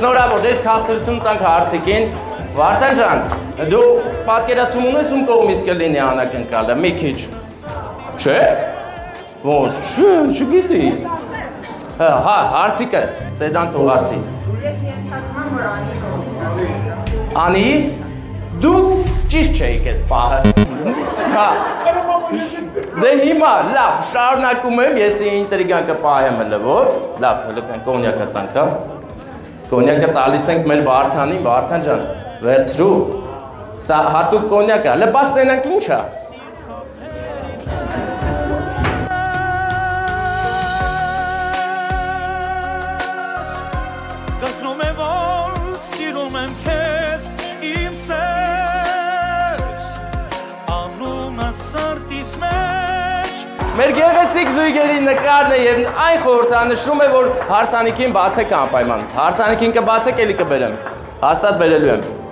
Շնորհավոր, ես քաղցրություն տանք հարցիկին։ Վարդան ջան, դու պատկերացում ունես ում կողմից կլինի անակնկալը, մի քիչ։ Չէ՞։ Ոնց, չգիտի։ Հա, հարցիկը, Սեդան թող ասի։ Ես ենթադրում եմ, որ Անի կողմից։ Անի, դու ճիշտ չէիք ես պահը։ Հա։ Դե հիմա, լավ, շարունակում եմ, ես ինտրիգան կպահեմ հլը, որ։ Լավ, հլը կոնյակը տանք, հա։ Կոնյակը տալիս ենք մեր Վարդանին, Վարդան ջան, վերցրու։ Սա հատուկ կոնյակ է, հլը բաց տենանք ինչ է։ Մեր գեղեցիկ զույգերի նկարն է և այն խորհրդանշում է, որ հարսանիքին բացեք անպայման։ Հարսանիքին կբացեք, էլի կբերեմ։ Հաստատ բերելու եմ։